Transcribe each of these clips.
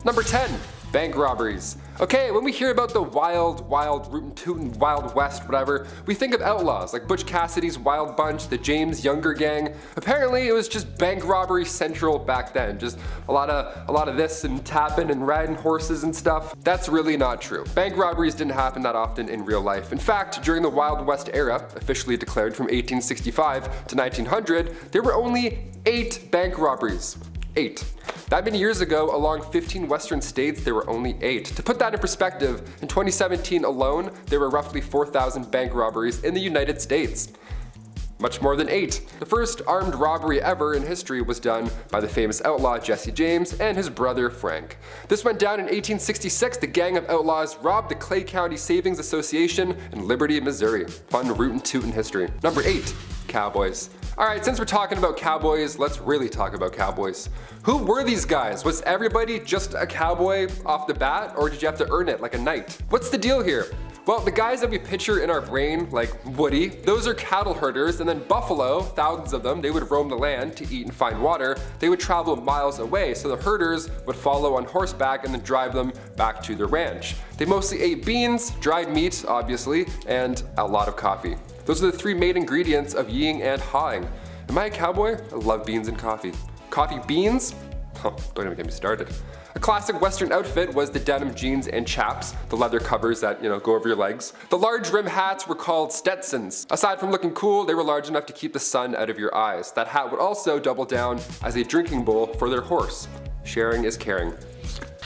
Number 10. Bank robberies. Okay, when we hear about the wild, rootin' tootin' Wild West, whatever, we think of outlaws like Butch Cassidy's Wild Bunch, the James Younger Gang. Apparently it was just bank robbery central back then, just a lot of this and tapping and riding horses and stuff. That's really not true. Bank robberies didn't happen that often in real life. In fact, during the Wild West era, officially declared from 1865 to 1900, there were only 8 bank robberies. 8. That many years ago, along 15 western states, there were only 8. To put that in perspective, in 2017 alone, there were roughly 4,000 bank robberies in the United States. Much more than 8. The first armed robbery ever in history was done by the famous outlaw Jesse James and his brother Frank. This went down in 1866. The gang of outlaws robbed the Clay County Savings Association in Liberty, Missouri. Fun rootin' tootin' history. Number 8. Cowboys. Alright, since we're talking about cowboys, let's really talk about cowboys. Who were these guys? Was everybody just a cowboy off the bat, or did you have to earn it like a knight? What's the deal here? Well, the guys that we picture in our brain, like Woody, those are cattle herders, and then buffalo, thousands of them, they would roam the land to eat and find water. They would travel miles away, so the herders would follow on horseback and then drive them back to their ranch. They mostly ate beans, dried meat, obviously, and a lot of coffee. Those are the 3 main ingredients of yeeing and hawing. Am I a cowboy? I love beans and coffee. Coffee beans? Huh, don't even get me started. A classic Western outfit was the denim jeans and chaps, the leather covers that, go over your legs. The large rim hats were called Stetsons. Aside from looking cool, they were large enough to keep the sun out of your eyes. That hat would also double down as a drinking bowl for their horse. Sharing is caring.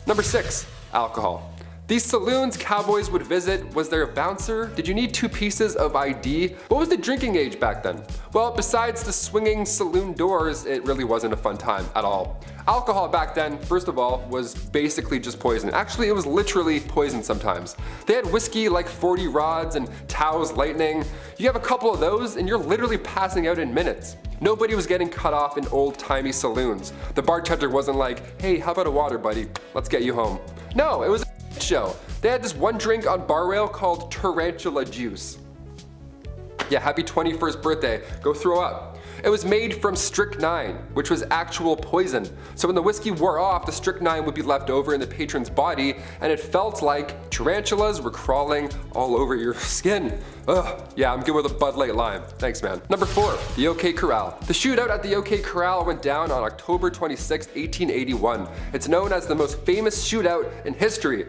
Number 6. Alcohol. These saloons cowboys would visit, was there a bouncer? Did you need 2 pieces of ID? What was the drinking age back then? Well, besides the swinging saloon doors, it really wasn't a fun time at all. Alcohol back then, first of all, was basically just poison. Actually, it was literally poison sometimes. They had whiskey like 40 rods and Tao's Lightning. You have a couple of those and you're literally passing out in minutes. Nobody was getting cut off in old-timey saloons. The bartender wasn't like, hey, how about a water, buddy? Let's get you home. No, it was a show. They had this one drink on bar rail called tarantula juice. Yeah, happy 21st birthday. Go throw up. It was made from strychnine, which was actual poison. So when the whiskey wore off, the strychnine would be left over in the patron's body, and it felt like tarantulas were crawling all over your skin. Ugh, yeah, I'm good with a Bud Light Lime. Thanks, man. Number 4, the OK Corral. The shootout at the OK Corral went down on October 26, 1881. It's known as the most famous shootout in history.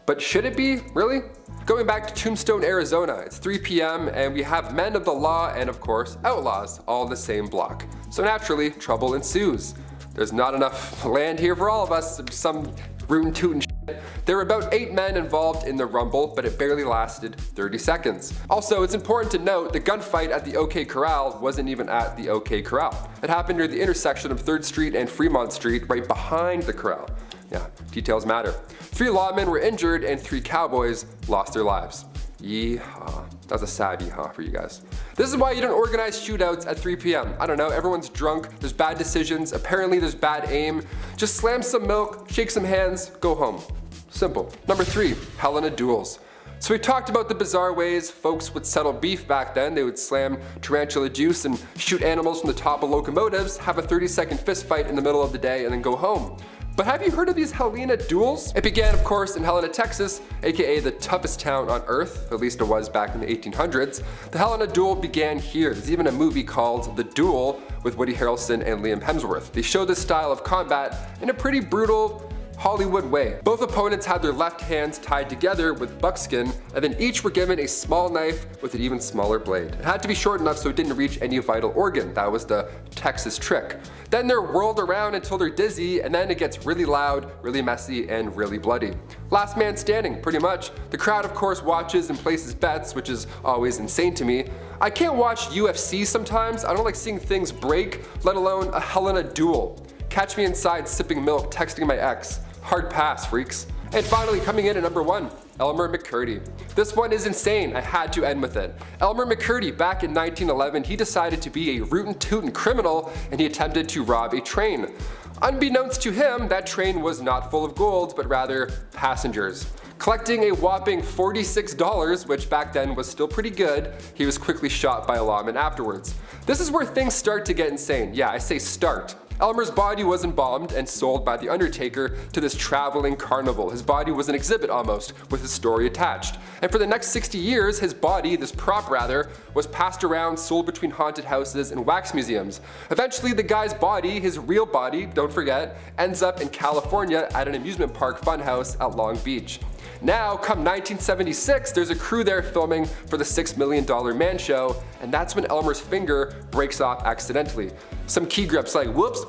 But should it be? Really? Going back to Tombstone, Arizona, it's 3 p.m. and we have men of the law and of course outlaws all in the same block. So naturally, trouble ensues. There's not enough land here for all of us, some rootin' tootin' shit. There were about 8 men involved in the rumble, but it barely lasted 30 seconds. Also, it's important to note the gunfight at the OK Corral wasn't even at the OK Corral. It happened near the intersection of 3rd Street and Fremont Street, right behind the corral. Yeah, details matter. 3 lawmen were injured and 3 cowboys lost their lives. Yeehaw. That was a sad yeehaw for you guys. This is why you don't organize shootouts at 3 p.m. I don't know, everyone's drunk, there's bad decisions, apparently there's bad aim. Just slam some milk, shake some hands, go home. Simple. Number 3, Helena duels. So we talked about the bizarre ways folks would settle beef back then. They would slam tarantula juice and shoot animals from the top of locomotives, have a 30-second fist fight in the middle of the day, and then go home. But have you heard of these Helena duels? It began, of course, in Helena, Texas, aka the toughest town on earth, at least it was back in the 1800s. The Helena duel began here. There's even a movie called The Duel with Woody Harrelson and Liam Hemsworth. They show this style of combat in a pretty brutal Hollywood way. Both opponents had their left hands tied together with buckskin, and then each were given a small knife with an even smaller blade. It had to be short enough so it didn't reach any vital organ. That was the Texas trick. Then they're whirled around until they're dizzy, and then it gets really loud, really messy, and really bloody. Last man standing, pretty much. The crowd, of course, watches and places bets, which is always insane to me. I can't watch UFC sometimes. I don't like seeing things break, let alone a Helena duel. Catch me inside sipping milk, texting my ex. Hard pass, freaks. And finally, coming in at number 1, Elmer McCurdy. This one is insane, I had to end with it. Elmer McCurdy, back in 1911, he decided to be a rootin' tootin' criminal and he attempted to rob a train. Unbeknownst to him, that train was not full of gold, but rather passengers. Collecting a whopping $46, which back then was still pretty good, he was quickly shot by a lawman afterwards. This is where things start to get insane. Yeah, I say start. Elmer's body was embalmed and sold by the undertaker to this traveling carnival. His body was an exhibit almost, with his story attached. And for the next 60 years, his body, this prop rather, was passed around, sold between haunted houses and wax museums. Eventually, the guy's body, his real body, don't forget, ends up in California at an amusement park funhouse at Long Beach. Now, come 1976, there's a crew there filming for the $6 Million Man Show, and that's when Elmer's finger breaks off accidentally. Some key grips like, whoops,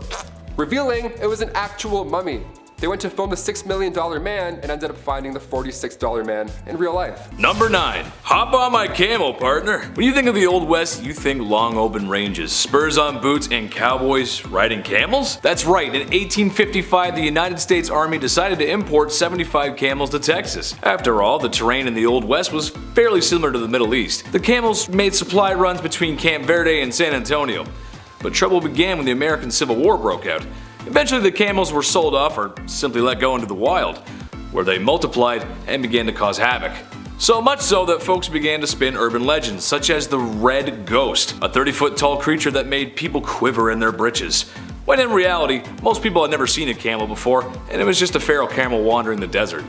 revealing it was an actual mummy. They went to film the $6 Million Man and ended up finding the $46 man in real life. Number 9. Hop on my camo, partner. When you think of the Old West, you think long open ranges, spurs on boots, and cowboys riding camels? That's right, in 1855 the United States Army decided to import 75 camels to Texas. After all, the terrain in the Old West was fairly similar to the Middle East. The camels made supply runs between Camp Verde and San Antonio. But trouble began when the American Civil War broke out. Eventually the camels were sold off or simply let go into the wild, where they multiplied and began to cause havoc. So much so that folks began to spin urban legends such as the Red Ghost, a 30-foot tall creature that made people quiver in their britches. When in reality, most people had never seen a camel before, and it was just a feral camel wandering the desert.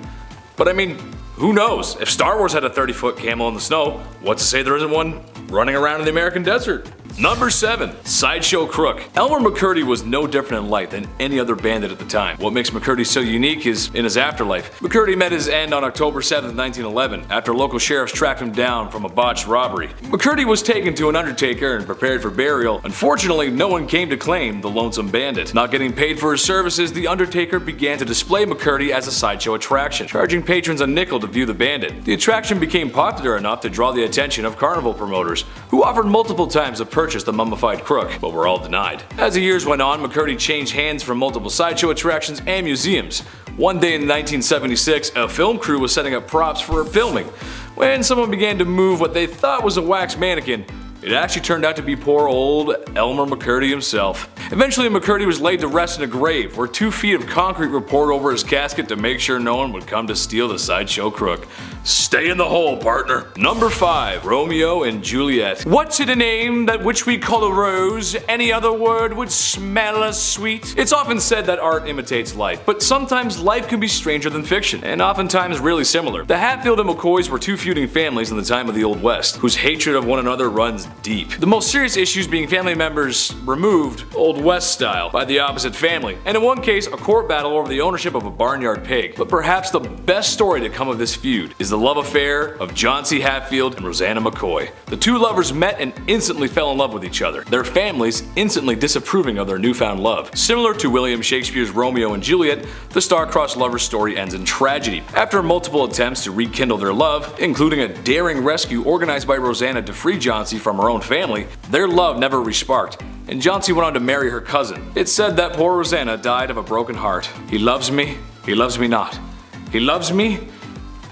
But I mean, who knows? If Star Wars had a 30-foot camel in the snow, what's to say there isn't one running around in the American desert? Number 7. Sideshow Crook. Elmer McCurdy was no different in life than any other bandit at the time. What makes McCurdy so unique is in his afterlife. McCurdy met his end on October 7, 1911, after local sheriffs tracked him down from a botched robbery. McCurdy was taken to an undertaker and prepared for burial. Unfortunately, no one came to claim the lonesome bandit. Not getting paid for his services, the undertaker began to display McCurdy as a sideshow attraction, charging patrons a nickel to view the bandit. The attraction became popular enough to draw the attention of carnival promoters, who offered multiple times to purchase the mummified crook, but were all denied. As the years went on, McCurdy changed hands from multiple sideshow attractions and museums. One day in 1976, a film crew was setting up props for filming. When someone began to move what they thought was a wax mannequin, it actually turned out to be poor old Elmer McCurdy himself. Eventually, McCurdy was laid to rest in a grave where 2 feet of concrete were poured over his casket to make sure no one would come to steal the sideshow crook. Stay in the hole, partner. Number 5. Romeo and Juliet. What's in a name that which we call a rose? Any other word would smell as sweet? It's often said that art imitates life, but sometimes life can be stranger than fiction, and oftentimes really similar. The Hatfield and McCoys were 2 feuding families in the time of the Old West, whose hatred of one another runs deep. The most serious issues being family members removed, Old West style, by the opposite family, and in one case a court battle over the ownership of a barnyard pig. But perhaps the best story to come of this feud is the love affair of John C. Hatfield and Rosanna McCoy. The 2 lovers met and instantly fell in love with each other, their families instantly disapproving of their newfound love. Similar to William Shakespeare's Romeo and Juliet, the star-crossed lovers' story ends in tragedy. After multiple attempts to rekindle their love, including a daring rescue organized by Rosanna to free John C. from her own family, their love never resparked, and John C. went on to marry her cousin. It's said that poor Rosanna died of a broken heart. He loves me not. He loves me,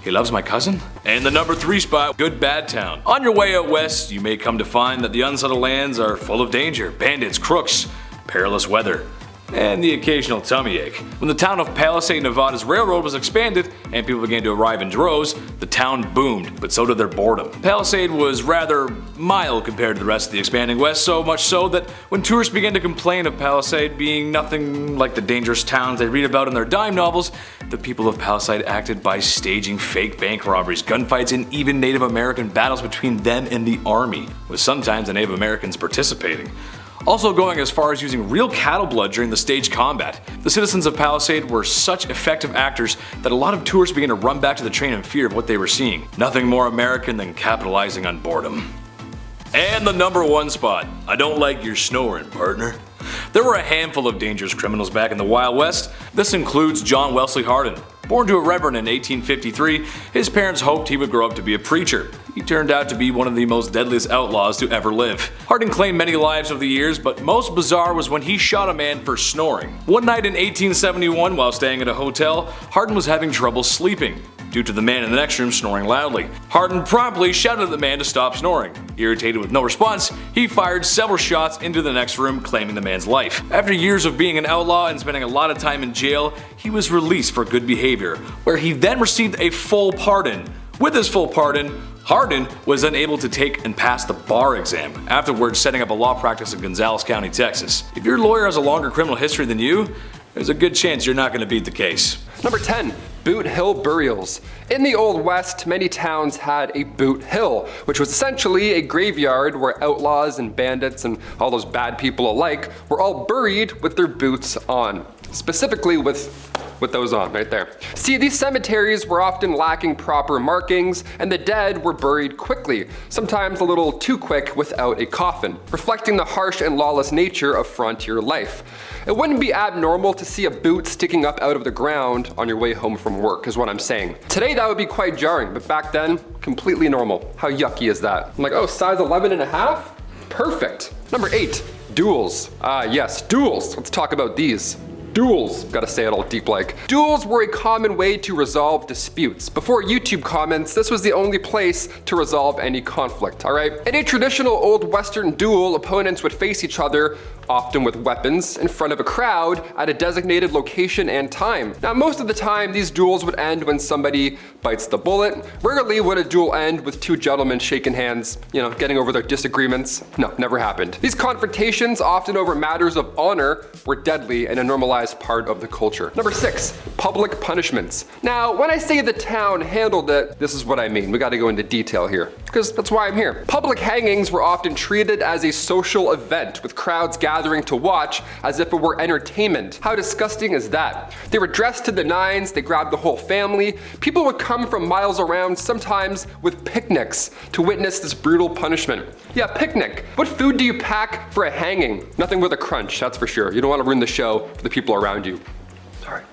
he loves my cousin? And the number 3 spot, Good Bad Town. On your way out west, you may come to find that the unsettled lands are full of danger, bandits, crooks, perilous weather, and the occasional tummy ache. When the town of Palisade, Nevada's railroad was expanded and people began to arrive in droves, the town boomed, but so did their boredom. Palisade was rather mild compared to the rest of the expanding West, so much so that when tourists began to complain of Palisade being nothing like the dangerous towns they read about in their dime novels, the people of Palisade acted by staging fake bank robberies, gunfights, and even Native American battles between them and the army, with sometimes the Native Americans participating. Also going as far as using real cattle blood during the staged combat. The citizens of Palisade were such effective actors that a lot of tourists began to run back to the train in fear of what they were seeing. Nothing more American than capitalizing on boredom. And the number 1 spot, I don't like your snoring, partner. There were a handful of dangerous criminals back in the Wild West. This includes John Wesley Hardin. Born to a reverend in 1853, his parents hoped he would grow up to be a preacher. He turned out to be one of the most deadliest outlaws to ever live. Hardin claimed many lives over the years, but most bizarre was when he shot a man for snoring. One night in 1871, while staying at a hotel, Hardin was having trouble sleeping due to the man in the next room snoring loudly. Hardin promptly shouted at the man to stop snoring. Irritated with no response, he fired several shots into the next room, claiming the man's life. After years of being an outlaw and spending a lot of time in jail, he was released for good behavior, where he then received a full pardon. With his full pardon, Hardin was then able to take and pass the bar exam, afterwards setting up a law practice in Gonzales County, Texas. If your lawyer has a longer criminal history than you, there's a good chance you're not going to beat the case. Number 10. Boot Hill burials. In the Old West, many towns had a boot hill, which was essentially a graveyard where outlaws and bandits and all those bad people alike were all buried with their boots on. Specifically with those on right there. See, these cemeteries were often lacking proper markings, and the dead were buried quickly, sometimes a little too quick without a coffin, reflecting the harsh and lawless nature of frontier life. It wouldn't be abnormal to see a boot sticking up out of the ground on your way home from work, is what I'm saying. Today that would be quite jarring, but back then, completely normal. How yucky is that? I'm like, oh, size 11.5? Perfect. Number 8, duels. Yes, duels. Let's talk about these. Duels, gotta say it all deep like. Duels were a common way to resolve disputes. Before YouTube comments, this was the only place to resolve any conflict, alright? In a traditional old Western duel, opponents would face each other, often with weapons, in front of a crowd at a designated location and time. Now, most of the time, these duels would end when somebody bites the bullet. Rarely would a duel end with two gentlemen shaking hands, getting over their disagreements. No, never happened. These confrontations, often over matters of honor, were deadly and a normalized part of the culture. Number 6, public punishments. Now, when I say the town handled it, this is what I mean. We gotta go into detail here, because that's why I'm here. Public hangings were often treated as a social event, with crowds gathering to watch as if it were entertainment. How disgusting is that? They were dressed to the nines, they grabbed the whole family. People would come from miles around, sometimes with picnics, to witness this brutal punishment. Yeah, picnic. What food do you pack for a hanging? Nothing with a crunch, that's for sure. You don't want to ruin the show for the people around you. Sorry.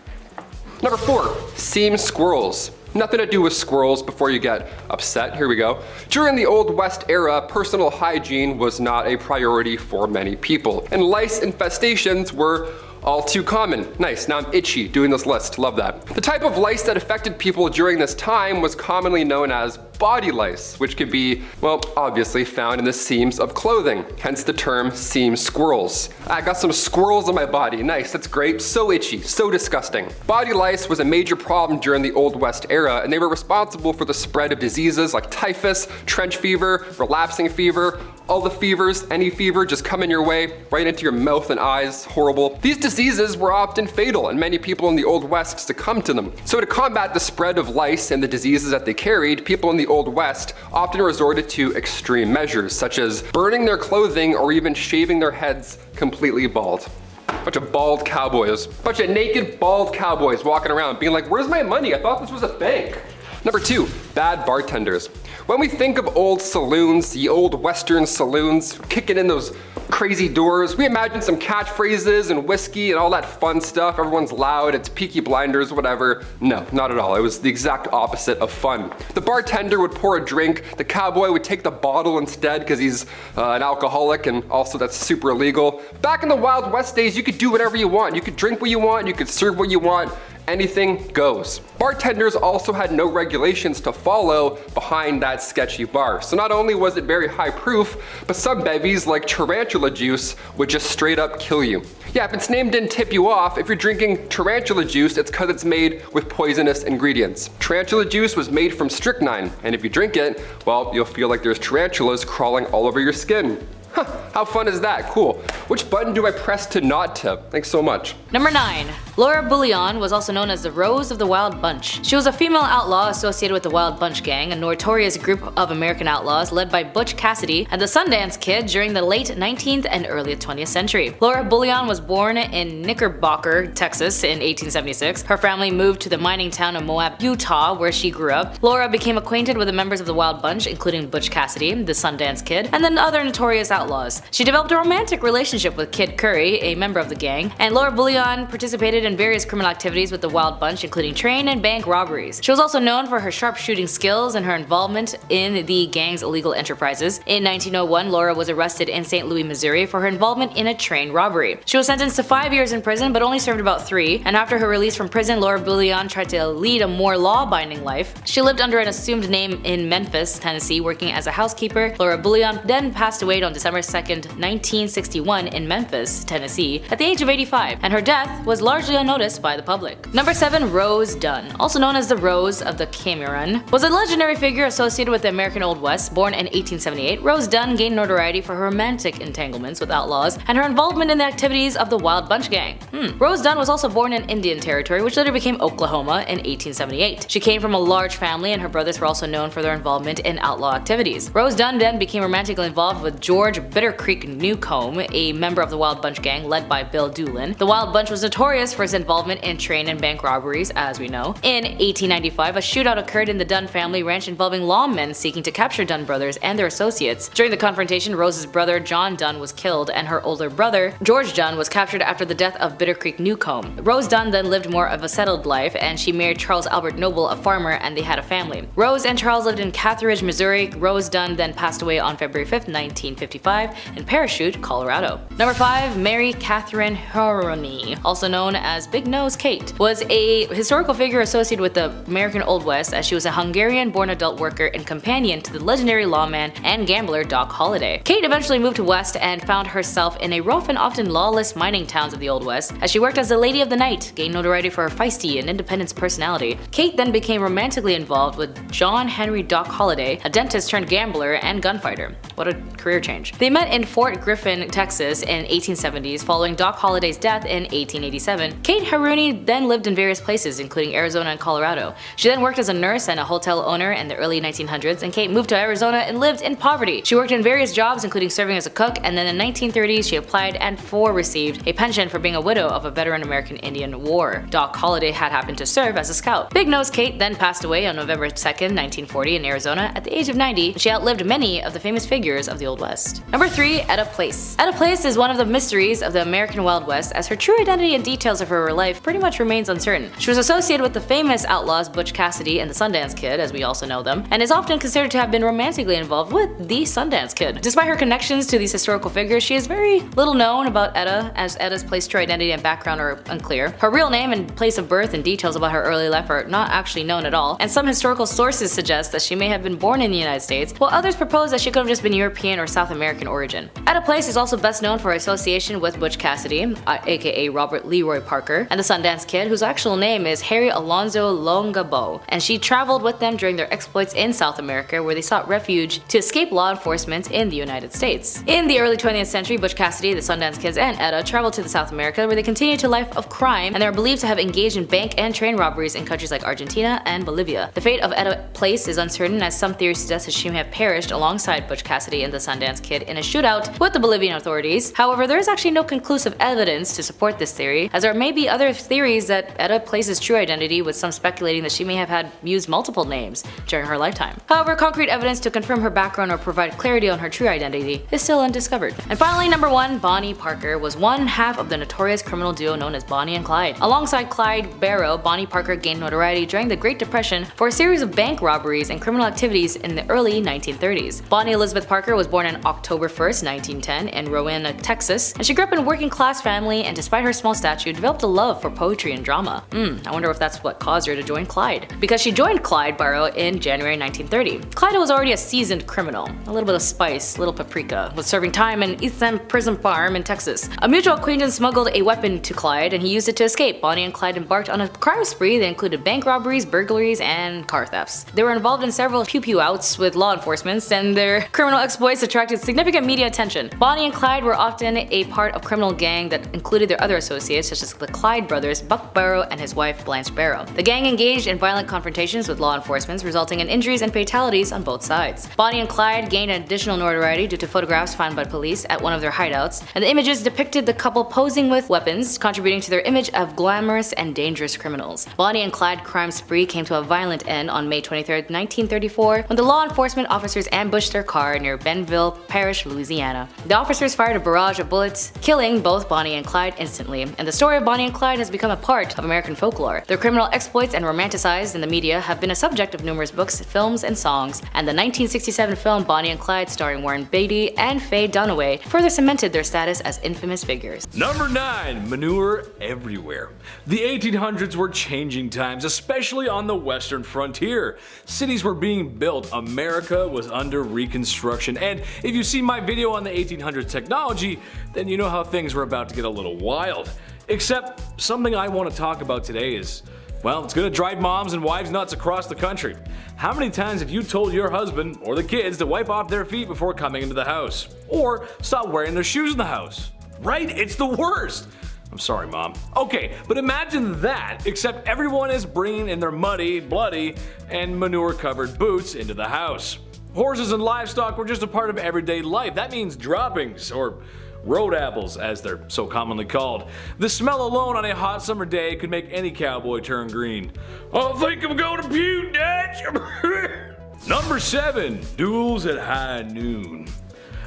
Number 4, seam squirrels. Nothing to do with squirrels before you get upset. Here we go. During the Old West era, personal hygiene was not a priority for many people, and lice infestations were all too common. Nice, now I'm itchy doing this list, love that. The type of lice that affected people during this time was commonly known as body lice, which could be, well, obviously found in the seams of clothing, hence the term seam squirrels. I got some squirrels on my body, nice, that's great, so itchy, so disgusting. Body lice was a major problem during the Old West era, and they were responsible for the spread of diseases like typhus, trench fever, relapsing fever, all the fevers, any fever just coming your way, right into your mouth and eyes, horrible. These diseases were often fatal, and many people in the Old West succumbed to them. So to combat the spread of lice and the diseases that they carried, people in the Old West often resorted to extreme measures, such as burning their clothing or even shaving their heads completely bald. Bunch of bald cowboys. Bunch of naked bald cowboys walking around being like, where's my money? I thought this was a bank. Number 2, bad bartenders. When we think of old saloons, the old Western saloons, kicking in those crazy doors, we imagine some catchphrases and whiskey and all that fun stuff. Everyone's loud, it's Peaky Blinders, whatever. No, not at all. It was the exact opposite of fun. The bartender would pour a drink, the cowboy would take the bottle instead because he's an alcoholic, and also that's super illegal. Back in the Wild West days, you could do whatever you want. You could drink what you want, you could serve what you want. Anything goes. Bartenders also had no regulations to follow behind that sketchy bar. So not only was it very high proof, but some bevies like tarantula juice would just straight up kill you. Yeah, if its name didn't tip you off, if you're drinking tarantula juice, it's because it's made with poisonous ingredients. Tarantula juice was made from strychnine, and if you drink it, well, you'll feel like there's tarantulas crawling all over your skin. Huh, how fun is that? Cool. Which button do I press to not tip? Thanks so much. Number 9. Laura Bullion was also known as the Rose of the Wild Bunch. She was a female outlaw associated with the Wild Bunch Gang, a notorious group of American outlaws led by Butch Cassidy and the Sundance Kid during the late 19th and early 20th century. Laura Bullion was born in Knickerbocker, Texas in 1876. Her family moved to the mining town of Moab, Utah, where she grew up. Laura became acquainted with the members of the Wild Bunch, including Butch Cassidy, the Sundance Kid, and then other notorious outlaws. She developed a romantic relationship with Kid Curry, a member of the gang, and Laura Bullion participated in various criminal activities with the Wild Bunch, including train and bank robberies. She was also known for her sharpshooting skills and her involvement in the gang's illegal enterprises. In 1901, Laura was arrested in St. Louis, Missouri for her involvement in a train robbery. She was sentenced to 5 years in prison but only served about 3, and after her release from prison, Laura Bullion tried to lead a more law-abiding life. She lived under an assumed name in Memphis, Tennessee, working as a housekeeper. Laura Bullion then passed away on December 2nd, 1961 in Memphis, Tennessee, at the age of 85, and her death was largely largely unnoticed by the public. Number 7. Rose Dunn, also known as the Rose of the Cameron, was a legendary figure associated with the American Old West. Born in 1878, Rose Dunn gained notoriety for her romantic entanglements with outlaws and her involvement in the activities of the Wild Bunch Gang. Rose Dunn was also born in Indian Territory, which later became Oklahoma in 1878. She came from a large family, and her brothers were also known for their involvement in outlaw activities. Rose Dunn then became romantically involved with George Bitter Creek Newcomb, a member of the Wild Bunch Gang led by Bill Doolin. The Wild Bunch was notorious for its involvement in train and bank robberies, as we know. In 1895, a shootout occurred in the Dunn family ranch involving lawmen seeking to capture Dunn brothers and their associates. During the confrontation, Rose's brother John Dunn was killed, and her older brother George Dunn was captured after the death of Bitter Creek Newcomb. Rose Dunn then lived more of a settled life, and she married Charles Albert Noble, a farmer, and they had a family. Rose and Charles lived in Catherine, Missouri. Rose Dunn then passed away on February 5, 1955 in Parachute, Colorado. Number 5. Mary Catherine Haroni, also known as Big Nose Kate, was a historical figure associated with the American Old West, as she was a Hungarian-born adult worker and companion to the legendary lawman and gambler Doc Holliday. Kate eventually moved west and found herself in a rough and often lawless mining towns of the Old West, as she worked as a lady of the night, gained notoriety for her feisty and independent personality. Kate then became romantically involved with John Henry Doc Holliday, a dentist turned gambler and gunfighter. What a career change. They met in Fort Griffin, Texas in 1870s following Doc Holliday's death in 1887. Kate Haroni then lived in various places, including Arizona and Colorado. She then worked as a nurse and a hotel owner in the early 1900s, and Kate moved to Arizona and lived in poverty. She worked in various jobs, including serving as a cook, and then in the 1930s she applied and received a pension for being a widow of a veteran American Indian War. Doc Holliday had happened to serve as a scout. Big Nose Kate then passed away on November 2, 1940 in Arizona at the age of 90, and she outlived many of the famous figures of the Old West. Number 3. Etta Place. Etta Place is one of the mysteries of the American Wild West, as her true identity and details of her life pretty much remains uncertain. She was associated with the famous outlaws Butch Cassidy and the Sundance Kid, as we also know them, and is often considered to have been romantically involved with the Sundance Kid. Despite her connections to these historical figures, she is very little known about Etta, as Etta's place, true identity, and background are unclear. Her real name and place of birth and details about her early life are not actually known at all, and some historical sources suggest that she may have been born in the United States, while others propose that she could have just been European or South American origin. Etta Place is also best known for her association with Butch Cassidy, aka Robert Leroy Parker, and the Sundance Kid, whose actual name is Harry Alonzo Longabo, and she traveled with them during their exploits in South America, where they sought refuge to escape law enforcement in the United States. In the early 20th century, Butch Cassidy, the Sundance Kids, and Etta traveled to South America, where they continued a life of crime, and they are believed to have engaged in bank and train robberies in countries like Argentina and Bolivia. The fate of Etta Place is uncertain, as some theories suggest that she may have perished alongside Butch Cassidy and the Sundance Kid in a shootout with the Bolivian authorities. However, there is actually no conclusive evidence to support this theory, as there may be other theories that Etta Place's true identity, with some speculating that she may have had used multiple names during her lifetime. However, concrete evidence to confirm her background or provide clarity on her true identity is still undiscovered. And finally, number 1, Bonnie Parker was one half of the notorious criminal duo known as Bonnie and Clyde. Alongside Clyde Barrow, Bonnie Parker gained notoriety during the Great Depression for a series of bank robberies and criminal activities in the early 1930s. Bonnie Elizabeth Parker was born on October 1st, 1910 in Rowena, Texas, and she grew up in a working class family, and despite her small stature, developed a love for poetry and drama. I wonder if that's what caused her to join Clyde, because she joined Clyde Barrow in January 1930. Clyde was already a seasoned criminal, a little bit of spice, little paprika, was serving time in East End Prison Farm in Texas. A mutual acquaintance smuggled a weapon to Clyde, and he used it to escape. Bonnie and Clyde embarked on a crime spree that included bank robberies, burglaries, and car thefts. They were involved in several pew-pew outs with law enforcement, and their criminal exploits attracted significant media attention. Bonnie and Clyde were often a part of criminal gang that included their other associates, such as the Clyde brothers, Buck Barrow and his wife Blanche Barrow. The gang engaged in violent confrontations with law enforcement, resulting in injuries and fatalities on both sides. Bonnie and Clyde gained additional notoriety due to photographs found by police at one of their hideouts, and the images depicted the couple posing with weapons, contributing to their image of glamorous and dangerous criminals. Bonnie and Clyde crime spree came to a violent end on May 23, 1934, when the law enforcement officers ambushed their car near Benville Parish, Louisiana. The officers fired a barrage of bullets, killing both Bonnie and Clyde instantly, and the story of Bonnie and Clyde has become a part of American folklore. Their criminal exploits and romanticized in the media have been a subject of numerous books, films, and songs, and the 1967 film Bonnie and Clyde, starring Warren Beatty and Faye Dunaway, further cemented their status as infamous figures. Number 9. Manure everywhere. The 1800s were changing times, especially on the western frontier. Cities were being built, America was under reconstruction, and if you've seen my video on the 1800s technology, then you know how things were about to get a little wild. Except something I want to talk about today is, well, it's gonna drive moms and wives nuts across the country. How many times have you told your husband or the kids to wipe off their feet before coming into the house? Or stop wearing their shoes in the house? Right? It's the worst. I'm sorry, Mom. Okay, but imagine that, except everyone is bringing in their muddy, bloody, and manure-covered boots into the house. Horses and livestock were just a part of everyday life. That means droppings, or road apples, as they're so commonly called. The smell alone on a hot summer day could make any cowboy turn green. I think I'm going to puke, Dad. Number 7, duels at high noon.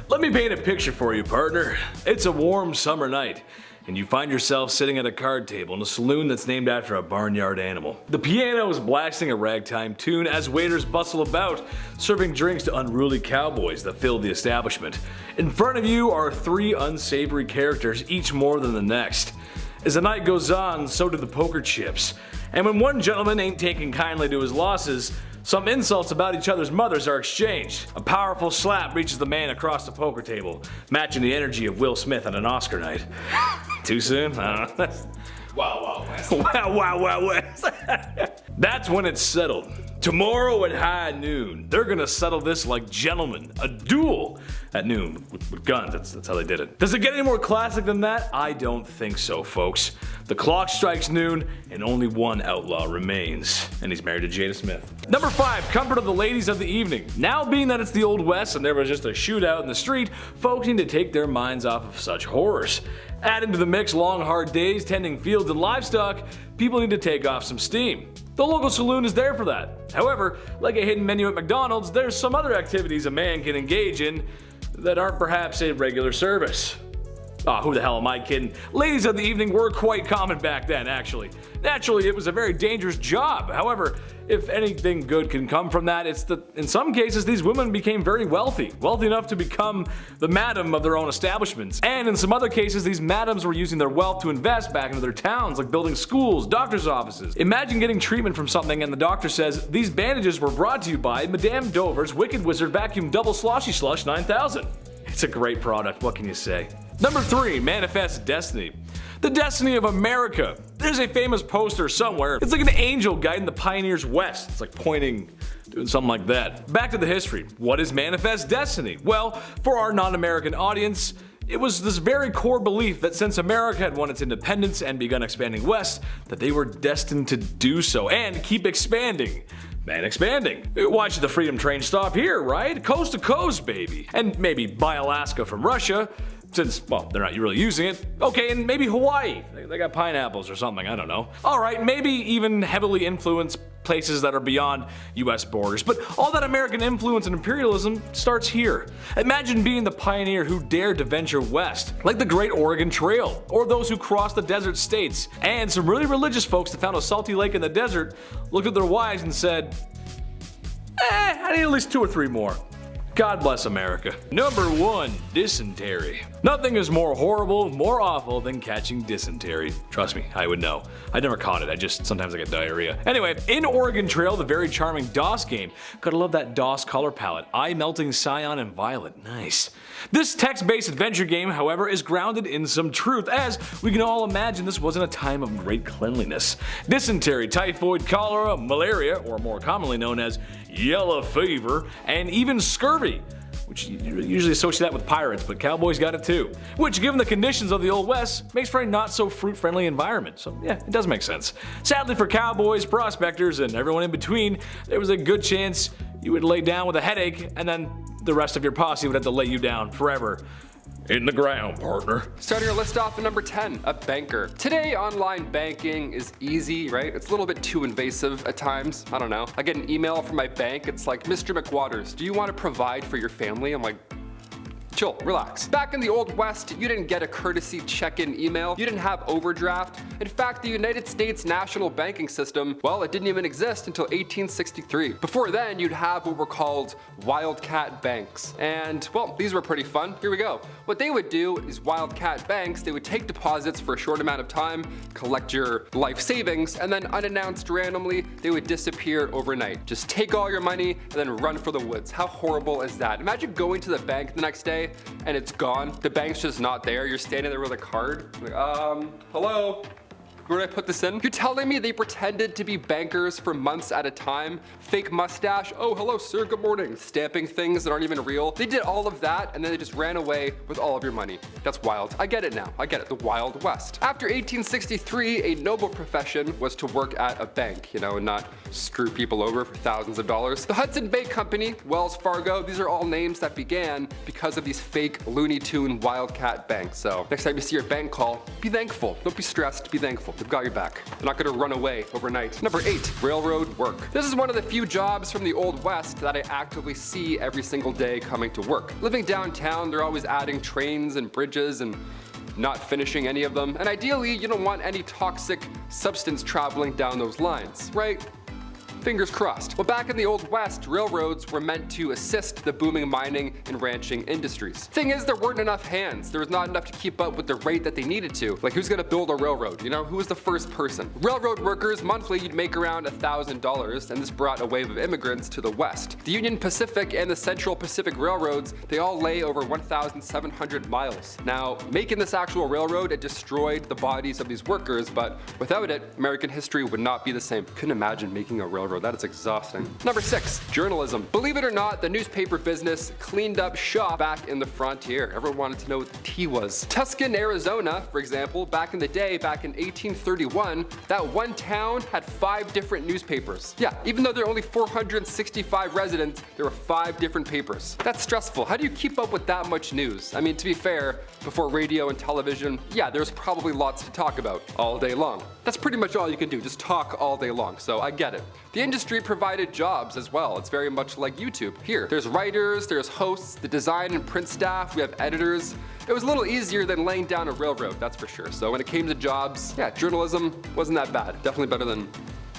Let me paint a picture for you, partner. It's a warm summer night, and you find yourself sitting at a card table in a saloon that's named after a barnyard animal. The piano is blasting a ragtime tune as waiters bustle about, serving drinks to unruly cowboys that fill the establishment. In front of you are 3 unsavory characters, each more than the next. As the night goes on, so do the poker chips. And when one gentleman ain't taking kindly to his losses, some insults about each other's mothers are exchanged. A powerful slap reaches the man across the poker table, matching the energy of Will Smith on an Oscar night. Too soon? I don't know. Wow, wow, West. Wow, West. That's when it's settled. Tomorrow at high noon, they're gonna settle this like gentlemen. A duel at noon with guns. That's how they did it. Does it get any more classic than that? I don't think so, folks. The clock strikes noon, and only one outlaw remains, and he's married to Jada Smith. Number 5, comfort of the ladies of the evening. Now, being that it's the Old West and there was just a shootout in the street, folks need to take their minds off of such horrors. Add into the mix long hard days tending fields and livestock, people need to take off some steam. The local saloon is there for that. However, like a hidden menu at McDonald's, there's some other activities a man can engage in that aren't perhaps a regular service. Aw, who the hell am I kidding? Ladies of the evening were quite common back then, actually. Naturally, it was a very dangerous job. However, if anything good can come from that, it's that in some cases these women became very wealthy enough to become the madam of their own establishments. And in some other cases, these madams were using their wealth to invest back into their towns, like building schools, doctor's offices. Imagine getting treatment from something and the doctor says, "These bandages were brought to you by Madame Dover's Wicked Wizard Vacuum Double Sloshy Slush 9000. It's a great product, what can you say? Number 3, manifest destiny. The destiny of America. There's a famous poster somewhere. It's like an angel guiding the pioneers west. It's like pointing, doing something like that. Back to the history. What is manifest destiny? Well, for our non-American audience, it was this very core belief that since America had won its independence and begun expanding west, that they were destined to do so and keep expanding. And expanding. Why should the freedom train stop here, right? Coast to coast, baby. And maybe buy Alaska from Russia, since, well, they're not really using it. Okay, and maybe Hawaii. They got pineapples or something, I don't know. Alright, maybe even heavily influenced places that are beyond US borders. But all that American influence and imperialism starts here. Imagine being the pioneer who dared to venture west, like the Great Oregon Trail, or those who crossed the desert states. And some really religious folks that found a salty lake in the desert looked at their wives and said, I need at least 2 or 3 more. God bless America. Number 1, dysentery. Nothing is more horrible, more awful than catching dysentery. Trust me, I would know. I never caught it, sometimes I get diarrhea. Anyway, in Oregon Trail, the very charming DOS game. Gotta love that DOS color palette. Eye melting cyan and violet, nice. This text-based adventure game, however, is grounded in some truth, as we can all imagine this wasn't a time of great cleanliness. Dysentery, typhoid, cholera, malaria, or more commonly known as yellow fever, and even scurvy, which you usually associate that with pirates, but cowboys got it too. Which, given the conditions of the Old West, makes for a not so fruit-friendly environment. So yeah, it does make sense. Sadly for cowboys, prospectors, and everyone in between, there was a good chance you would lay down with a headache, and then the rest of your posse would have to lay you down forever. In the ground, partner. Starting our list off at number 10, a banker. Today, online banking is easy, right? It's a little bit too invasive at times. I don't know. I get an email from my bank. It's like, Mr. McWaters, do you want to provide for your family? I'm like, chill, relax. Back in the Old West, you didn't get a courtesy check-in email. You didn't have overdraft. In fact, the United States national banking system, well, it didn't even exist until 1863. Before then, you'd have what were called wildcat banks. And, well, these were pretty fun. Here we go. What they would do is wildcat banks, they would take deposits for a short amount of time, collect your life savings, and then unannounced randomly, they would disappear overnight. Just take all your money and then run for the woods. How horrible is that? Imagine going to the bank the next day away and it's gone. The bank's just not there. You're standing there with a card. Like, hello? Where did I put this in? You're telling me they pretended to be bankers for months at a time? Fake mustache, oh hello sir, good morning. Stamping things that aren't even real. They did all of that and then they just ran away with all of your money. That's wild. I get it now. I get it. The Wild West. After 1863, a noble profession was to work at a bank, you know, and not screw people over for thousands of dollars. The Hudson Bay Company, Wells Fargo, these are all names that began because of these fake Looney Tune wildcat banks. So next time you see your bank call, be thankful. Don't be stressed, be thankful. They've got your back. They're not gonna run away overnight. Number 8, railroad work. This is one of the few jobs from the Old West that I actively see every single day coming to work. Living downtown, they're always adding trains and bridges and not finishing any of them. And ideally, you don't want any toxic substance traveling down those lines, right? Fingers crossed. Well, back in the Old West, railroads were meant to assist the booming mining and ranching industries. Thing is, there weren't enough hands. There was not enough to keep up with the rate that they needed to. Like, who's gonna build a railroad? You know, who was the first person? Railroad workers, monthly, you'd make around $1,000, and this brought a wave of immigrants to the West. The Union Pacific and the Central Pacific Railroads, they all lay over 1,700 miles. Now, making this actual railroad, it destroyed the bodies of these workers, but without it, American history would not be the same. Couldn't imagine making a railroad. That is exhausting. Number 6, journalism. Believe it or not, the newspaper business cleaned up shop back in the frontier. Everyone wanted to know what the tea was. Tucson, Arizona, for example, back in the day, back in 1831, that one town had 5 different newspapers. Yeah, even though there are only 465 residents, there were 5 different papers. That's stressful. How do you keep up with that much news? I mean, to be fair, before radio and television, yeah, there's probably lots to talk about all day long. That's pretty much all you can do, just talk all day long, so I get it. The industry provided jobs as well. It's very much like YouTube. Here, there's writers, there's hosts, the design and print staff, we have editors. It was a little easier than laying down a railroad, that's for sure. So when it came to jobs, yeah, journalism wasn't that bad. Definitely better than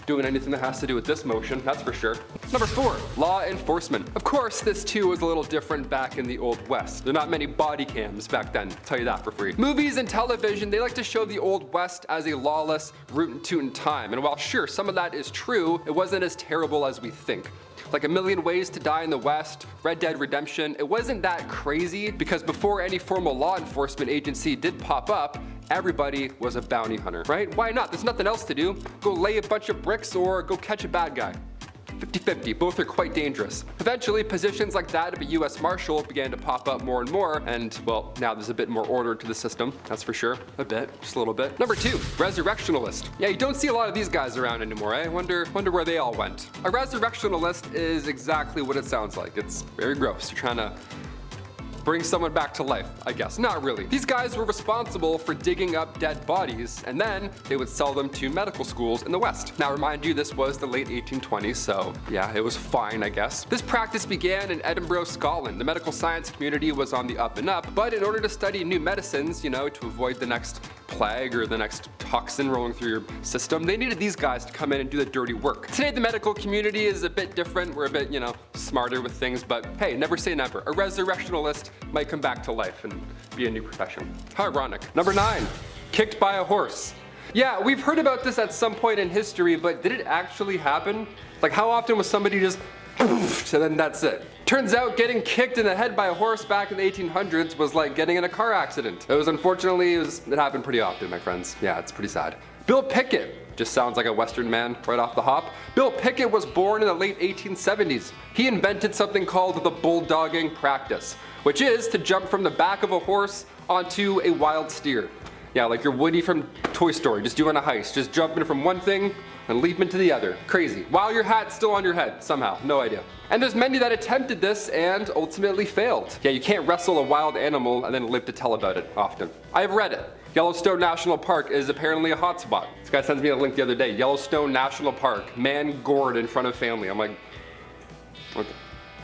doing anything that has to do with this motion, that's for sure. Number 4, law enforcement. Of course, this too was a little different back in the Old West. There are not many body cams back then, I'll tell you that for free. Movies and television, they like to show the Old West as a lawless, rootin' tootin' time. And while sure, some of that is true, it wasn't as terrible as we think. Like A Million Ways to Die in the West, Red Dead Redemption, it wasn't that crazy because before any formal law enforcement agency did pop up, everybody was a bounty hunter, right? Why not? There's nothing else to do. Go lay a bunch of bricks or go catch a bad guy. 50-50, both are quite dangerous. Eventually, positions like that of a US Marshal began to pop up more and more, and well, now there's a bit more order to the system, that's for sure. A bit, just a little bit. Number 2, resurrectionalist. Yeah, you don't see a lot of these guys around anymore, eh? Wonder where they all went. A resurrectionalist is exactly what it sounds like. It's very gross. You're trying to bring someone back to life, I guess. Not really. These guys were responsible for digging up dead bodies, and then they would sell them to medical schools in the West. Now remind you, this was the late 1820s, so yeah, it was fine, I guess. This practice began in Edinburgh, Scotland. The medical science community was on the up and up, but in order to study new medicines, you know, to avoid the next plague or the next toxin rolling through your system, they needed these guys to come in and do the dirty work. Today, the medical community is a bit different. We're a bit, you know, smarter with things, but hey, never say never. A resurrectionalist might come back to life and be a new profession. How ironic. Number 9, kicked by a horse. Yeah, we've heard about this at some point in history, but did it actually happen? Like, how often was somebody just and then that's it? Turns out getting kicked in the head by a horse back in the 1800s was like getting in a car accident. It happened pretty often, my friends. Yeah, it's pretty sad. Bill Pickett, just sounds like a Western man right off the hop. Bill Pickett was born in the late 1870s. He invented something called the bulldogging practice, which is to jump from the back of a horse onto a wild steer. Yeah, like you're Woody from Toy Story, just doing a heist, just jumping from one thing and leaping to the other. Crazy. While your hat's still on your head, somehow, no idea. And there's many that attempted this and ultimately failed. Yeah, you can't wrestle a wild animal and then live to tell about it often. I've read it. Yellowstone National Park is apparently a hotspot. This guy sends me a link the other day. Yellowstone National Park, man gored in front of family. I'm like, okay.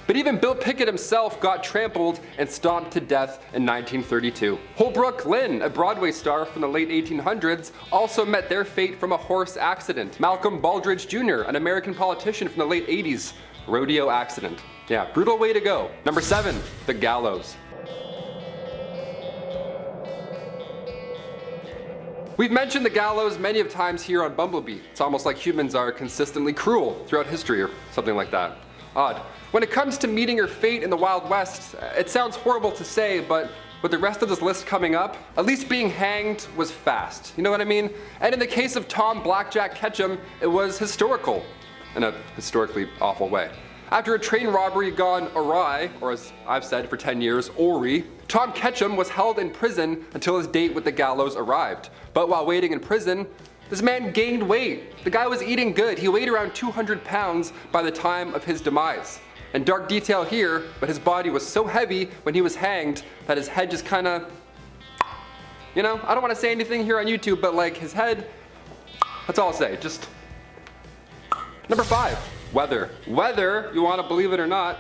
But even Bill Pickett himself got trampled and stomped to death in 1932. Holbrook Lynn, a Broadway star from the late 1800s, also met their fate from a horse accident. Malcolm Baldrige Jr., an American politician from the late 80s, rodeo accident. Yeah, brutal way to go. Number 7, the gallows. We've mentioned the gallows many of times here on Bumblebee. It's almost like humans are consistently cruel throughout history or something like that. Odd. When it comes to meeting your fate in the Wild West, it sounds horrible to say, but with the rest of this list coming up, at least being hanged was fast. You know what I mean? And in the case of Tom Blackjack Ketchum, it was historical. In a historically awful way. After a train robbery gone awry, or as I've said for 10 years, awry, Tom Ketchum was held in prison until his date with the gallows arrived. But while waiting in prison, this man gained weight. The guy was eating good. He weighed around 200 pounds by the time of his demise. And dark detail here, but his body was so heavy when he was hanged that his head just kinda, you know, I don't want to say anything here on YouTube, but like his head, that's all I'll say, just. Number 5, weather. Weather, you want to believe it or not.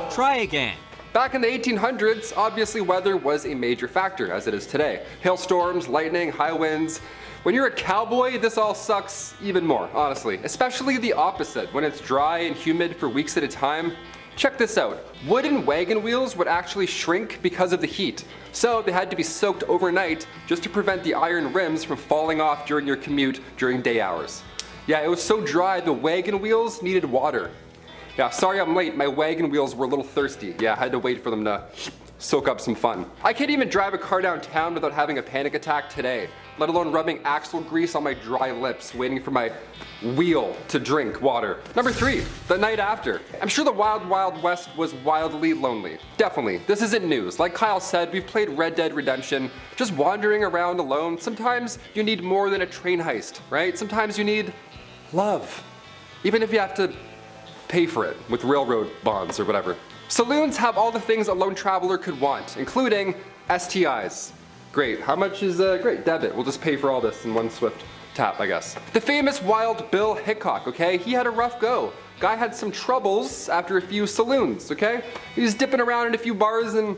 Try again. Back in the 1800s, obviously weather was a major factor, as it is today. Hailstorms, lightning, high winds. When you're a cowboy, this all sucks even more, honestly. Especially the opposite, when it's dry and humid for weeks at a time. Check this out. Wooden wagon wheels would actually shrink because of the heat. So they had to be soaked overnight just to prevent the iron rims from falling off during your commute during day hours. Yeah, it was so dry the wagon wheels needed water. Yeah, sorry I'm late, my wagon wheels were a little thirsty. Yeah, I had to wait for them to soak up some fun. I can't even drive a car downtown without having a panic attack today, let alone rubbing axle grease on my dry lips, waiting for my wheel to drink water. Number 3, the night after. I'm sure the Wild Wild West was wildly lonely. Definitely, this isn't news. Like Kyle said, we've played Red Dead Redemption, just wandering around alone. Sometimes you need more than a train heist, right? Sometimes you need love, even if you have to pay for it with railroad bonds or whatever. Saloons have all the things a lone traveler could want, including STIs. Great, how much is, great, debit. We'll just pay for all this in one swift tap, I guess. The famous Wild Bill Hickok, okay? He had a rough go. Guy had some troubles after a few saloons, okay? He was dipping around in a few bars and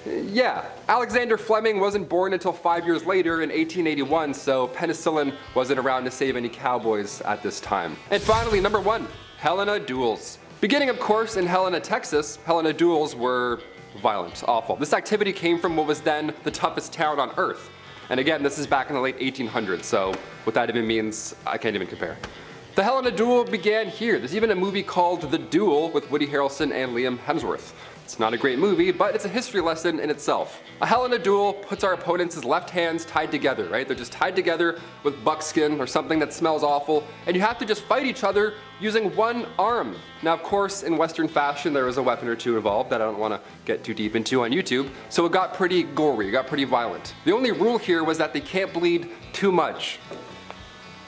yeah. Alexander Fleming wasn't born until 5 years later in 1881, so penicillin wasn't around to save any cowboys at this time. And finally, number 1, Helena duels. Beginning, of course, in Helena, Texas, Helena duels were violent, awful. This activity came from what was then the toughest town on earth. And again, this is back in the late 1800s, so what that even means, I can't even compare. The Helena duel began here. There's even a movie called The Duel with Woody Harrelson and Liam Hemsworth. It's not a great movie, but it's a history lesson in itself. A Helena duel puts our opponents' left hands tied together, right? They're just tied together with buckskin or something that smells awful, and you have to just fight each other using one arm. Now, of course, in Western fashion, there was a weapon or two involved that I don't want to get too deep into on YouTube, so it got pretty gory, it got pretty violent. The only rule here was that they can't bleed too much.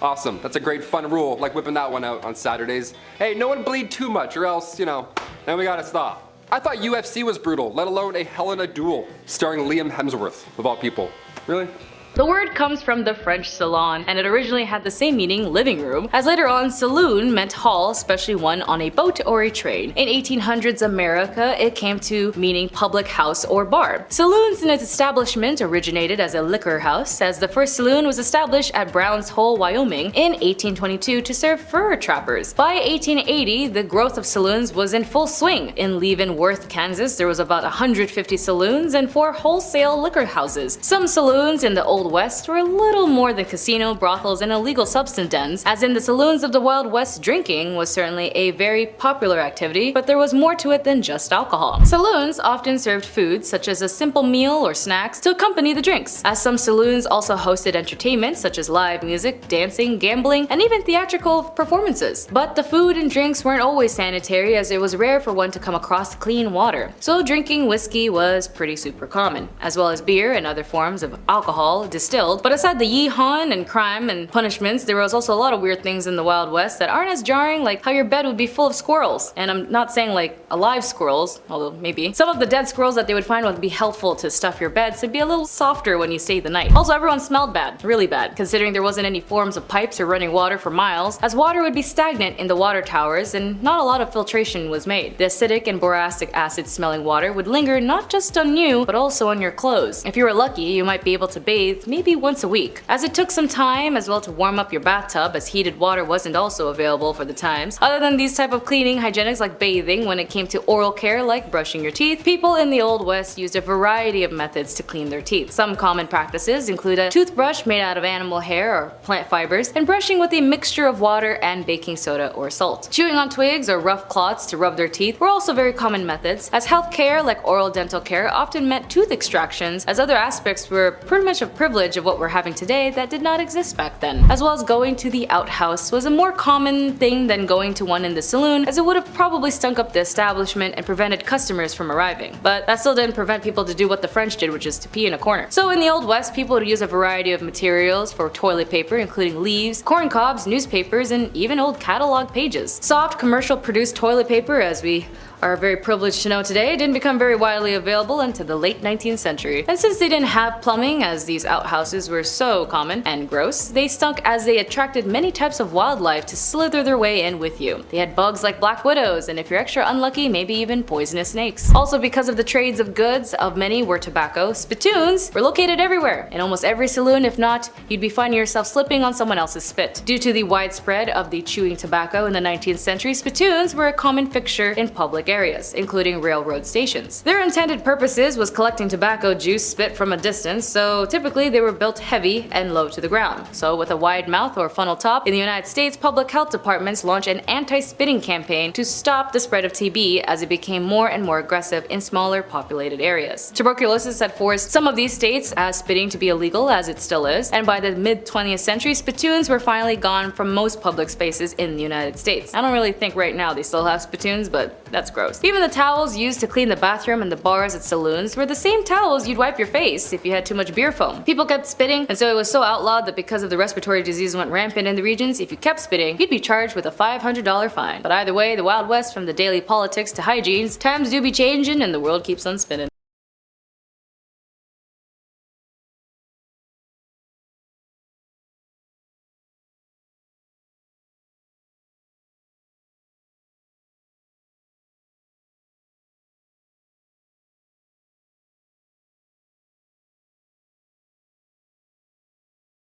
Awesome, that's a great fun rule, like whipping that one out on Saturdays. Hey, no one bleed too much or else, you know, then we gotta stop. I thought UFC was brutal, let alone a Helena duel, starring Liam Hemsworth, of all people. Really? The word comes from the French salon, and it originally had the same meaning, living room, as later on saloon meant hall, especially one on a boat or a train. In 1800s America, it came to meaning public house or bar. Saloons in its establishment originated as a liquor house, as the first saloon was established at Brown's Hole, Wyoming in 1822 to serve fur trappers. By 1880, the growth of saloons was in full swing. In Leavenworth, Kansas, there was about 150 saloons and 4 wholesale liquor houses. Some saloons in the Old West were a little more than casino, brothels, and illegal substance dens. As in the saloons of the Wild West, drinking was certainly a very popular activity, but there was more to it than just alcohol. Saloons often served foods such as a simple meal or snacks to accompany the drinks, as some saloons also hosted entertainment such as live music, dancing, gambling, and even theatrical performances. But the food and drinks weren't always sanitary, as it was rare for one to come across clean water. So drinking whiskey was pretty super common, as well as beer and other forms of alcohol distilled. But aside the yeehaw and crime and punishments, there was also a lot of weird things in the Wild West that aren't as jarring, like how your bed would be full of squirrels. And I'm not saying like alive squirrels, although maybe. Some of the dead squirrels that they would find would be helpful to stuff your bed, so it'd be a little softer when you stayed the night. Also, everyone smelled bad, really bad, considering there wasn't any forms of pipes or running water for miles, as water would be stagnant in the water towers and not a lot of filtration was made. The acidic and boracic acid smelling water would linger not just on you, but also on your clothes. If you were lucky, you might be able to bathe teeth maybe once a week, as it took some time as well to warm up your bathtub, as heated water wasn't also available for the times. Other than these type of cleaning hygienics like bathing, when it came to oral care like brushing your teeth, people in the Old West used a variety of methods to clean their teeth. Some common practices include a toothbrush made out of animal hair or plant fibers, and brushing with a mixture of water and baking soda or salt. Chewing on twigs or rough cloths to rub their teeth were also very common methods, as health care like oral dental care often meant tooth extractions, as other aspects were pretty much a privilege of what we're having today that did not exist back then. As well as going to the outhouse was a more common thing than going to one in the saloon, as it would have probably stunk up the establishment and prevented customers from arriving. But that still didn't prevent people to do what the French did, which is to pee in a corner. So in the Old West, people would use a variety of materials for toilet paper, including leaves, corn cobs, newspapers, and even old catalog pages. Soft, commercial produced toilet paper, as we are very privileged to know today, didn't become very widely available until the late 19th century. And since they didn't have plumbing, as these outhouses were so common and gross, they stunk as they attracted many types of wildlife to slither their way in with you. They had bugs like black widows, and if you're extra unlucky, maybe even poisonous snakes. Also, because of the trades of goods of many were tobacco, spittoons were located everywhere. In almost every saloon, if not, you'd be finding yourself slipping on someone else's spit. Due to the widespread of the chewing tobacco in the 19th century, spittoons were a common fixture in public areas, including railroad stations. Their intended purposes was collecting tobacco juice spit from a distance, so typically they were built heavy and low to the ground. So with a wide mouth or funnel top, in the United States, public health departments launched an anti-spitting campaign to stop the spread of TB as it became more and more aggressive in smaller populated areas. Tuberculosis had forced some of these states as spitting to be illegal, as it still is, and by the mid-20th century, spittoons were finally gone from most public spaces in the United States. I don't really think right now they still have spittoons, but that's gross. Even the towels used to clean the bathroom and the bars at saloons were the same towels you'd wipe your face if you had too much beer foam. People kept spitting, and so it was so outlawed that because of the respiratory disease went rampant in the regions, if you kept spitting, you'd be charged with a $500 fine. But either way, the Wild West, from the daily politics to hygienes, times do be changing and the world keeps on spinning.